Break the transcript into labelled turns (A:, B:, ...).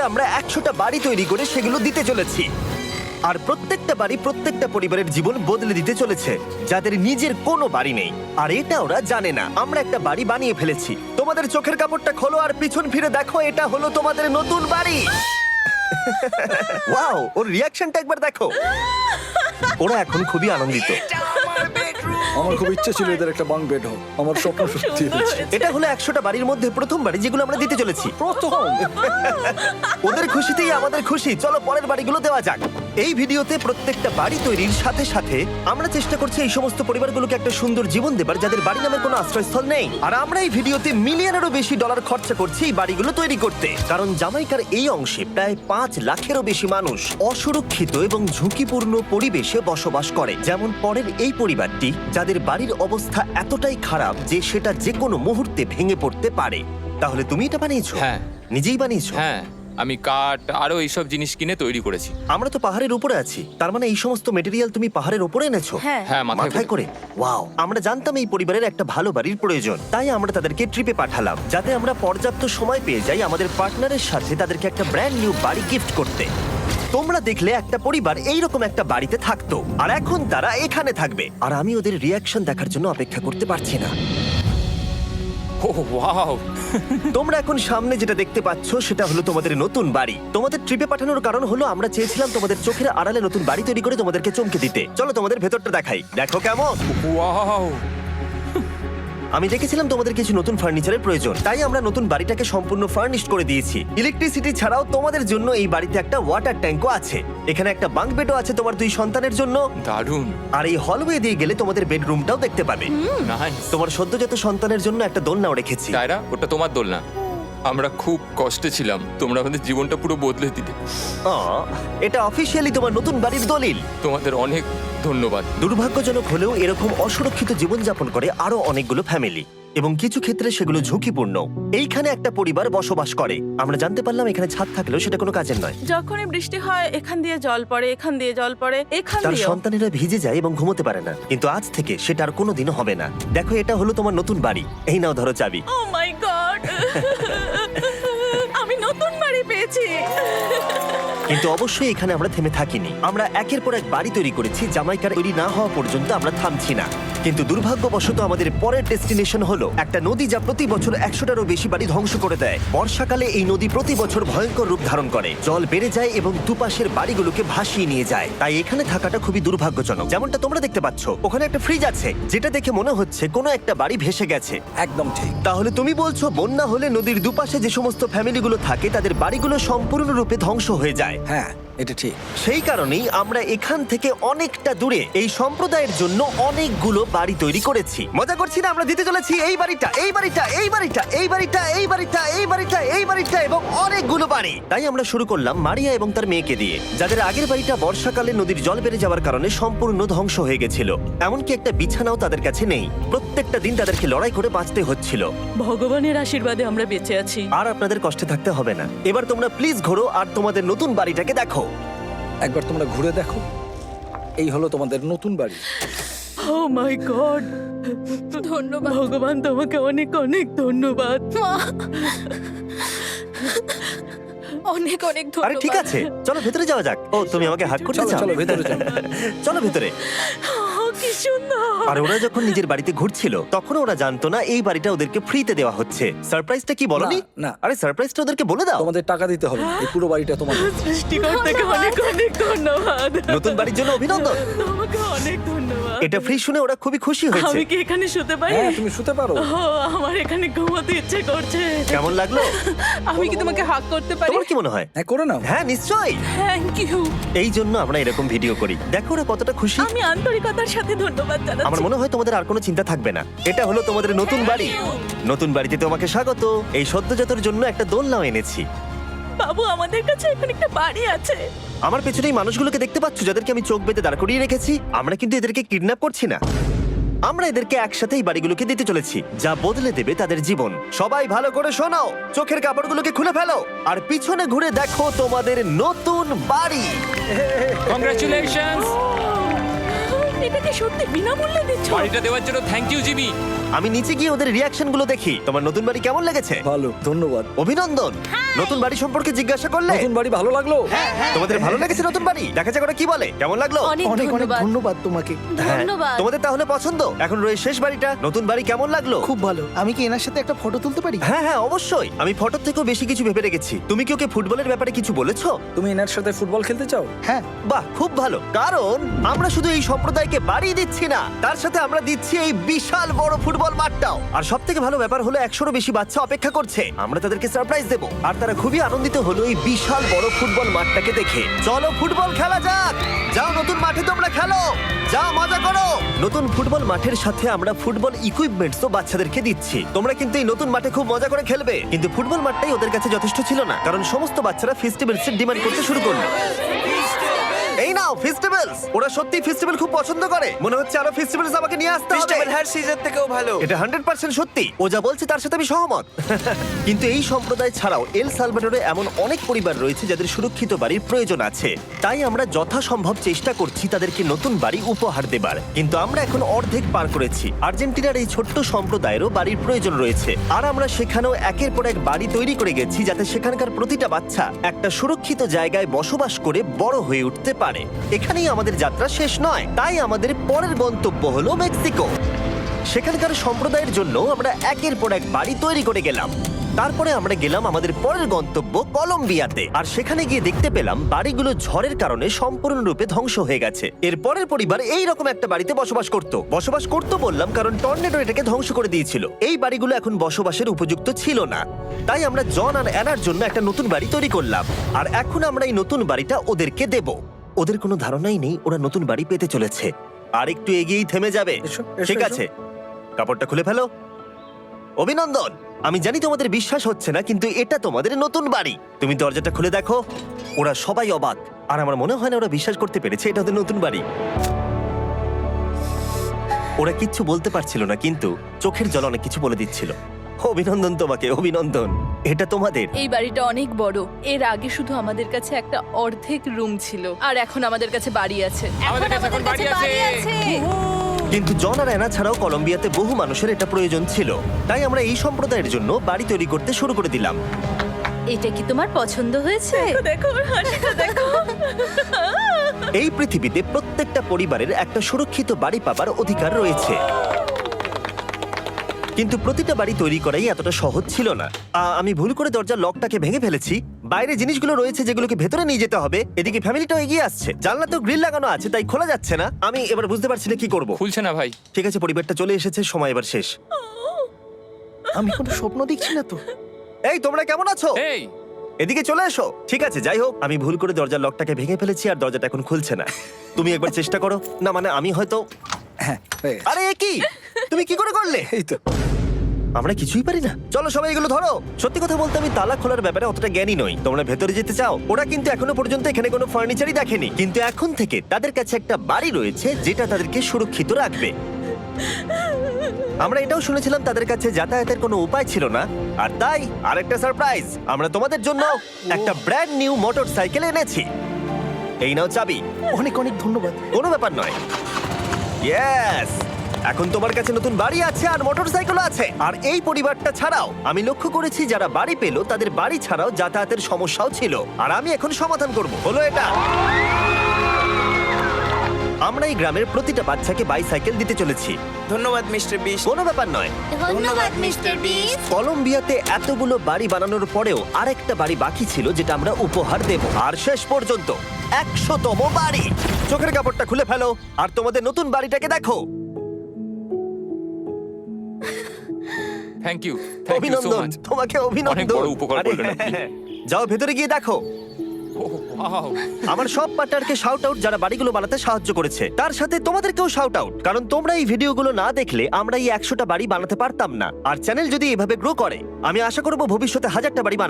A: আমরা 100টা বাড়ি তৈরি করে সেগুলো দিতে চলেছি। আর প্রত্যেকটা বাড়ি প্রত্যেকটা পরিবারের জীবন বদলে দিতে চলেছে যাদের নিজের কোনো বাড়ি নেই। আর এটা ওরা জানে না। আমরা একটা বাড়ি বানিয়ে ফেলেছি। তোমাদের চোখের কাপড়টা খোলো আর পিছন ফিরে দেখো, এটা হলো তোমাদের নতুন বাড়ি। ওয়াও, ওর রিয়াকশনটা একবার দেখো। ওরা এখন খুবই আনন্দিত।
B: আমার খুব ইচ্ছে ছিল এদের একটা বাঙ্ক বেড হোক, আমার স্বপ্ন সত্যি হয়েছে।
A: এটা হলো 100টা বাড়ির মধ্যে প্রথম বাড়ি যেগুলো আমরা দিতে চলেছি।
B: প্রথম
A: ওদের খুশিতেই আমাদের খুশি। চলো পরের বাড়িগুলো দেওয়া যাক। এই ভিডিওতে প্রত্যেকটা বাড়ি তৈরির সাথে সাথে আমরা চেষ্টা করছি এই সমস্ত পরিবারগুলোকে একটা সুন্দর জীবন দেবার যাদের বাড়ি নামের কোনো আশ্রয়স্থল নেই। আর আমরা এই ভিডিওতে মিলিয়নেরও বেশি ডলার খরচা করছি এই বাড়িগুলো তৈরি করতে, কারণ জামাইকার এই অংশে প্রায় 5 লাখেরও বেশি মানুষ অসুরক্ষিত এবং ঝুঁকিপূর্ণ পরিবেশে বসবাস করে। যেমন পরের এই পরিবারটি, যাদের বাড়ির অবস্থা এতটাই খারাপ যে সেটা যে কোনো মুহূর্তে ভেঙে পড়তে পারে। তাহলে তুমি এটা বানিয়েছো?
C: হ্যাঁ।
A: নিজেই বানিয়েছো?
C: হ্যাঁ, আমি কাঠ আরো এইসব জিনিস কিনে তৈরি করেছি।
A: আমরা তো পাহাড়ের উপরে আছি, তার মানে এই সমস্ত মেটেরিয়াল তুমি পাহাড়ের উপরে এনেছো?
D: হ্যাঁ।
C: হ্যাঁ,
A: মাথায় করে। ওয়াও, আমরা জানতাম এই পরিবারের একটা ভালো বাড়ির প্রয়োজন, তাই আমরা তাদেরকে ট্রিপে পাঠালাম যাতে আমরা পর্যাপ্ত সময় পেয়ে যাই আমাদের পার্টনারের সাথে তাদেরকে একটা ব্র্যান্ড নিউ বাড়ি গিফট করতে। তোমরা দেখলে একটা পরিবার এইরকম একটা বাড়িতে থাকতো, আর এখন তারা এখানে থাকবে। আর আমি ওদের রিয়াকশন দেখার জন্য অপেক্ষা করতে পারছি না।
C: ও ওয়াও,
A: তোমরা এখন সামনে যেটা দেখতে পাচ্ছ সেটা হলো তোমাদের নতুন বাড়ি। তোমাদের ট্রিপে পাঠানোর কারণ হলো আমরা চেয়েছিলাম তোমাদের চোখের আড়ালে নতুন বাড়ি তৈরি করে তোমাদেরকে চমকে দিতে। চলো তোমাদের ভেতরটা দেখাই, দেখো কেমন।
C: ওয়াও।
A: আমি দেখেছিলাম তোমাদের কিছু নতুন ফার্নিচারের প্রয়োজন, তাই আমরা নতুন বাড়িটাকে সম্পূর্ণ ফার্নিশড করে দিয়েছি। ইলেকট্রিসিটি ছাড়াও তোমাদের জন্য এই বাড়িতে একটা ওয়াটার ট্যাঙ্কও আছে। এখানে একটা বাঙ্ক বেডও আছে তোমার 2 সন্তানের জন্য।
C: দারুণ।
A: আর এই হলওয়ে দিয়ে গেলে তোমাদের বেডরুমটাও দেখতে পাবে।
C: নাইস।
A: তোমার সদ্যজাত সন্তানের জন্য একটা দোলনাও রেখেছি।
C: টায়রা, ওটা তোমার দোলনা। আমরা খুব কষ্টে ছিলাম, তোমরা আমাদের জীবনটা পুরো বদলে দিলে।
A: এটা অফিসিয়ালি তোমার নতুন বাড়ির দলিল।
C: তোমাদের অনেক ধন্যবাদ।
A: দুর্ভাগ্যজনক হলেও এরকম অসুরক্ষিত জীবনযাপন করে আরো অনেকগুলো ফ্যামিলি, এবং কিছু ক্ষেত্রে সেগুলো ঝুঁকিপূর্ণ। এইখানে একটা পরিবার বসবাস করে। আমরা জানতে পারলাম এখানে ছাদ থাকলেও সেটা কোনো কাজের নয়।
D: যখনই বৃষ্টি হয় এখান দিয়ে জল পড়ে, এখান দিয়ে জল পড়ে, এখান
A: তার
D: দিয়ে।
A: সন্তানেরা ভিজে যায় এবং ঘুমোতে পারে না, কিন্তু আজ থেকে সেটা আর কোনোদিনও হবে না। দেখো, এটা হলো তোমার নতুন বাড়ি। এই নাও, ধরো চাবি।
D: ও মাই গড, আমি নতুন বাড়ি পেয়েছি।
A: কিন্তু অবশ্যই এখানে আমরা থেমে থাকিনি। আমরা একের পর এক বাড়ি তৈরি করেছি। জামাইকার তৈরি না হওয়া পর্যন্ত আমরা থামছি না। কিন্তু দুর্ভাগ্যবশত আমাদের পরের ডেস্টিনেশন হলো একটা নদী যা প্রতি বছর 100টারও বেশি বাড়ি ধ্বংস করে দেয়। বর্ষাকালে এই নদী প্রতি বছর ভয়ঙ্কর রূপ ধারণ করে, জল বেড়ে যায় এবং দুপাশের বাড়িগুলোকে ভাসিয়ে নিয়ে যায়। তাই এখানে থাকাটা খুবই দুর্ভাগ্যজনক। যেমনটা তোমরা দেখতে পাচ্ছ, ওখানে একটা ফ্রিজ আছে যেটা দেখে মনে হচ্ছে কোনো একটা বাড়ি ভেসে গেছে।
B: একদম ঠিক।
A: তাহলে তুমি বলছো বন্যা হলে নদীর দুপাশে যে সমস্ত ফ্যামিলিগুলো থাকে তাদের বাড়িগুলো সম্পূর্ণরূপে ধ্বংস হয়ে যায়।
B: হ্যাঁ, এটা ঠিক।
A: সেই কারণেই আমরা এখান থেকে অনেকটা দূরে এই সম্প্রদায়ের জন্য অনেকগুলো বাড়ি তৈরি করেছি। মজা করছি না? আমরা দিতে চলেছি এই বাড়িটা, এই বাড়িটা, এই বাড়িটা, এই বাড়িটা, এই বাড়িটা, এই বাড়িটা, এই বাড়িটা এবং অনেকগুলো বাড়ি। তাই আমরা শুরু করলাম মারিয়া এবং তার মেয়েকে দিয়ে, যাদের আগের বাড়িটা বর্ষাকালে নদীর জল বেড়ে যাওয়ার কারণে সম্পূর্ণ ধ্বংস হয়ে গেছিল। এমনকি একটা বিছানাও তাদের কাছে নেই। প্রত্যেকটা দিন তাদেরকে লড়াই করে বাঁচতে হচ্ছিল।
D: ভগবানের আশীর্বাদে আমরা বেঁচে আছি।
A: আর আপনাদের কষ্টে থাকতে হবে না। এবার তোমরা প্লিজ ঘোরো আর তোমাদের নতুন বাড়িটাকে দেখো।
B: একবার তোমরা ঘুরে দেখো, এই হলো তোমাদের নতুন বাড়ি।
D: ও মাই গড, ধন্যবাদ ভগবান, তোমাকে অনেক অনেক ধন্যবাদ। অনেক অনেক
A: আরে
D: ধন্যবাদ।
A: ঠিক আছে, চলো ভেতরে যাওয়া যাক। ও, তুমি আমাকে হাত করতে
B: চলো
A: চাও?
B: চলো ভেতরে চলো।
A: চলো ভেতরে।
D: ও, কি সুন্দর।
A: আর ওরা যখন নিজের বাড়িতে ঘুরছিল তখন ওরা জানতো না এই বাড়িটা ওদেরকে ফ্রিতে দেওয়া হচ্ছে। সারপ্রাইজটা কি বলনি?
B: না, না।
A: আরে সারপ্রাইজটা ওদেরকে বলে দাও।
B: তোমাদের টাকা দিতে হবে না, এই পুরো বাড়িটা তোমাদের।
D: সৃষ্টিকর্তাকে অনেক অনেক ধন্যবাদ।
A: নতুন বাড়ির জন্য অভিনন্দন।
D: তোমাকে অনেক ধন্যবাদ।
A: এটা ফ্রি শুনে ওরা খুবই খুশি হয়েছে।
D: আমি কি এখানে শুতে পারি?
B: হ্যাঁ, তুমি শুতে পারো।
D: ও, আমার এখানে ঘুমোতে ইচ্ছে করছে।
A: কেমন লাগলো?
D: আমি কি তোমাকে হাগ করতে পারি?
A: তোমার কি মনে হয়?
B: হ্যাঁ, করে নাও।
A: হ্যাঁ, নিশ্চয়ই।
D: Thank you.
A: এই জন্য আমরা এরকম ভিডিও করি। দেখো ওরা কতটা খুশি।
D: আমি আন্তরিকতার সাথে ধন্যবাদ
A: আমার
D: জানাচ্ছি।
A: মনে হয় তোমাদের আর কোনো চিন্তা থাকবে না। এটা হলো তোমাদের নতুন বাড়ি। নতুন বাড়িতে তোমাকে স্বাগত। এই সদ্যজাতর জন্য একটা দোলনাও এনেছি।
D: বাবু, আমাদের কাছে এখন একটা বাড়ি আছে।
A: আমার পেছনে এই মানুষগুলোকে দেখতে পাচ্ছ যাদেরকে আমি চোখ বেঁধে দাঁড় করিয়ে রেখেছি? আমরা কিন্তু এদেরকে কিডন্যাপ করছি না। আমরা এদেরকে একসাথে এই বাড়িগুলোকে দিতে চলেছি, যা বদলে দেবে তাদের জীবন। সবাই ভালো করে শোনো, চোখের কাপড়গুলোকে খুলে ফেলো আর পিছনে ঘুরে দেখো তোমাদের নতুন বাড়ি।
C: কংগ্রাচুলেশনস।
D: এটা কি সত্যি বিনামূল্যে দিচ্ছ?
C: বাড়িটা দেওয়ার জন্য থ্যাংক ইউ জিমি।
A: আমি নিচে গিয়ে ওদের রিয়াকশন গুলো দেখি। তোমার নতুন বাড়ি কেমন লেগেছে?
B: ভালো, ধন্যবাদ।
A: অভিনন্দন। নতুন বাড়ি সম্পর্কে জিজ্ঞাসা করলে?
B: নতুন বাড়ি ভালো লাগলো?
A: তোমাদের ভালো লেগেছে নতুন বাড়ি? দেখা যাক ওরা কি বলে। কেমন লাগলো?
D: অনেক
B: অনেক অনেক
D: ধন্যবাদ।
B: ধন্যবাদ তোমাকে।
A: হ্যাঁ,
D: ধন্যবাদ।
A: তোমাদের তাহলে পছন্দ। এখন রয়েছে শেষ বাড়িটা। নতুন বাড়ি কেমন লাগলো?
E: খুব ভালো। আমি কি এনার সাথে একটা ফটো তুলতে পারি?
A: হ্যাঁ হ্যাঁ অবশ্যই। আমি ফটোর থেকেও বেশি কিছু ভেবে রেখেছি। তুমি কি ওকে ফুটবলের ব্যাপারে কিছু বলেছো?
B: তুমি এনার সাথে ফুটবল খেলতে চাও?
E: হ্যাঁ।
A: বাহ, খুব ভালো। কারণ আমরা শুধু এই সম্প্রদায়কে বাড়ি দিচ্ছি না, তার সাথে আমরা দিচ্ছি এই বিশাল বড় ফুটবল মাঠটাও। আর সব থেকে ভালো ব্যাপার হলো 100-রও বেশি বাচ্চা অপেক্ষা করছে। আমরা তাদেরকে সারপ্রাইজ দেব, আর তারা খুবই আনন্দিত হলো এই বিশাল বড় ফুটবল মাঠটাকে দেখে। চলো ফুটবল খেলা যাক। যাও নতুন মাঠে তোমরা খেলো, যাও মজা করো। নতুন ফুটবল মাঠের সাথে আমরা ফুটবল ইকুইপমেন্টসও বাচ্চাদেরকে দিচ্ছি। তোমরা কিন্তু এই নতুন মাঠে খুব মজা করে খেলবে। কিন্তু ফুটবল মাঠটাই ওদের কাছে যথেষ্ট ছিল না, কারণ সমস্ত বাচ্চারা ফেস্টিভ্যালসের ডিমান্ড করতে শুরু করলো। এই নাও ফেস্টিভ্যালস। ওরা সত্যি ফেস্টিভ্যাল খুব পছন্দ করে। মনে হচ্ছে আরো ফেস্টিভ্যালস আমাকে নিয়ে আসতে হবে।
F: হার্সিজের থেকেও ভালো।
A: এটা 100% সত্যি। ও যা বলছে তার সাথে আমি সহমত। কিন্তু এই সম্প্রদায় ছাড়াও এল সালভাডোরে এমন অনেক পরিবার রয়েছে যাদের সুরক্ষিত বাড়ির প্রয়োজন আছে। তাই আমরা যথাসম্ভব চেষ্টা করছি তাদেরকে নতুন বাড়ি উপহার দেবার। কিন্তু আমরা এখন অর্ধেক পার করেছি। আর্জেন্টিনার এই ছোট্ট সম্প্রদায়েরও বাড়ির প্রয়োজন রয়েছে, আর আমরা সেখানেও একের পর এক বাড়ি তৈরি করে গেছি যাতে সেখানকার প্রতিটা বাচ্চা একটা সুরক্ষিত জায়গায় বসবাস করে বড় হয়ে উঠতে পারে। এখানেই আমাদের যাত্রা শেষ নয়, তাই আমাদের পরের গন্তব্য হলো মেক্সিকো। সেখানকার সম্প্রদায়ের জন্য আমরা একের পর এক বাড়ি তৈরি করে গেলাম। তারপরে আমরা গেলাম আমাদের পরের গন্তব্য কলম্বিয়াতে, আর সেখানে গিয়ে দেখতে পেলাম বাড়িগুলো ঝড়ের কারণে সম্পূর্ণরূপে ধ্বংস হয়ে গেছে। এর পরের পরিবার এই রকম একটা বাড়িতে বসবাস করত বললাম কারণ টর্নেডো এটাকে ধ্বংস করে দিয়েছিল। এই বাড়িগুলো এখন বসবাসের উপযুক্ত ছিল না, তাই আমরা জন আর অ্যানার জন্য একটা নতুন বাড়ি তৈরি করলাম। আর এখন আমরা এই নতুন বাড়িটা ওদেরকে দেব। ওদের কোনো ধারণাই নেই ওরা নতুন বাড়ি পেতে চলেছে। আর একটু এগিয়েই থেমে যাবে।
B: এসো, এসো,
A: ঠিক
B: এসো।
A: আছে, কাপড়টা খুলে ফেলো। অভিনন্দন। আমি জানি তোমাদের বিশ্বাস হচ্ছে না, কিন্তু এটা তোমাদের নতুন বাড়ি। তুমি দরজাটা খুলে দেখো। ওরা সবাই অবাক, আর আমার মনে হয় না ওরা বিশ্বাস করতে পেরেছে এটা ওদের নতুন বাড়ি। ওরা কিচ্ছু বলতে পারছিল না, কিন্তু চোখের জল অনেক কিছু বলে দিচ্ছিল। অভিনন্দন তোমাকে, অভিনন্দন। এটা তোমাদের।
D: এই বাড়িটা অনেক বড়। এর আগে শুধু আমাদের কাছে একটা অর্ধেক রুম ছিল, আর এখন আমাদের কাছে বাড়ি আছে।
C: আমাদের কাছে এখন বাড়ি আছে।
A: কিন্তু জন আর অ্যানা ছাড়াও কলম্বিয়াতে বহু মানুষের এটা প্রয়োজন ছিল, তাই আমরা এই সম্প্রদায়ের জন্য বাড়ি তৈরি করতে শুরু করে দিলাম।
G: এটা কি তোমার পছন্দ হয়েছে?
D: দেখো ওর হাসিটা দেখো।
A: এই পৃথিবীতে প্রত্যেকটা পরিবারের একটা সুরক্ষিত বাড়ি পাবার অধিকার রয়েছে, কিন্তু প্রতিটা বাড়ি তৈরি করাই এতটা সহজ ছিল না। আমি ভুল করে দরজার লকটাকে ভেঙে ফেলেছি। বাইরে জিনিসগুলো রয়েছে যেগুলোকে ভেতরে নিয়ে যেতে হবে। এদিকে ফ্যামিলিটাও এগিয়ে আসছে। জানলা তো গ্রিল লাগানো আছে, তাই খোলা যাচ্ছে না। আমি এবার বুঝতে পারছি না কি করব।
C: খুলছে না ভাই।
A: ঠিক আছে, পরিবারটা চলে এসেছে, সময় এবার শেষ।
E: আমি কোনো স্বপ্ন দেখছি না তো।
A: এই তোমরা কেমন আছো?
C: এই
A: এদিকে চলে এসো। ঠিক আছে, যাই হোক, আমি ভুল করে দরজার লকটাকে ভেঙে ফেলেছি আর দরজাটা এখন খুলছে না। তুমি একবার চেষ্টা করো না, মানে আমি হয়তো।
B: হ্যাঁ, হয়ে গেছে।
A: আরে এ কি, তুমি কি করে করলে?
B: এই তো।
A: আমরা কিছুই পারি না। চলো সবাই এগুলো ধরো। সত্যি কথা বলতে আমি তালা খোলার ব্যাপারে অতটা জ্ঞানী নই। তোমরা ভেতরে যেতে চাও? ওরা কিন্তু এখনো পর্যন্ত এখানে কোনো ফার্নিচারই দেখেনি, কিন্তু এখন থেকে তাদের কাছে একটা বাড়ি রয়েছে যেটা তাদেরকে সুরক্ষিত রাখবে। আমরা এটাও শুনেছিলাম তাদের কাছে যাতায়াতের কোনো উপায় ছিল না, আর তাই আরেকটা সারপ্রাইজ, আমরা তোমাদের জন্য একটা ব্র্যান্ড নিউ মোটরসাইকেল এনেছি। এই নাও চাবি।
E: অনেক অনেক ধন্যবাদ।
A: কোনো ব্যাপার নয়। ইয়েস, এখন তোমার কাছে নতুন বাড়ি আছে আর মোটরসাইকেল আছে। আর এই পরিবারটা ছাড়াও আমি লক্ষ্য করেছি যারা বাড়ি পেলো তাদের বাড়ি ছাড়াও যাতায়াতের সমস্যাও ছিল, আর আমি এখন সমাধান করব। হলো এটা। আমরা এই গ্রামের প্রতিটা বাচ্চাকে বাইসাইকেল দিতে চলেছি।
F: ধন্যবাদ মিস্টার বিস্ট।
A: কোনো ব্যাপার নয়।
G: ধন্যবাদ মিস্টার বিস্ট।
A: কলম্বিয়াতে এতগুলো বাড়ি বানানোর পরেও আরেকটা বাড়ি বাকি ছিল যেটা আমরা উপহার দেব। আর শেষ পর্যন্ত 100তম বাড়ি। চোখের কাপড়টা খুলে ফেলো আর তোমাদের নতুন বাড়িটাকে দেখো।
C: Thank you, thank you so
A: অভিনন্দন
C: মাচ।
A: তোমাকে, অভিনন্দন।
C: অনেক বড় উপকার
A: আরে,
C: করলেন আপনি।
A: যাও ভেতরে গিয়ে দেখো।
C: ওয়াও,
A: আমার সব পার্টনারকে শাউট আউট যারা বাড়িগুলো বানাতে সাহায্য করেছে। তার সাথে তোমাদেরকেও শাউট আউট, কারণ তোমরা এই ভিডিওগুলো না দেখলে আমরা এই 100টা বাড়ি বানাতে পারতাম না। আর চ্যানেল যদি এভাবে গ্রো করে, আমি আশা করব ভবিষ্যতে 1000টা বাড়ি বানাবো।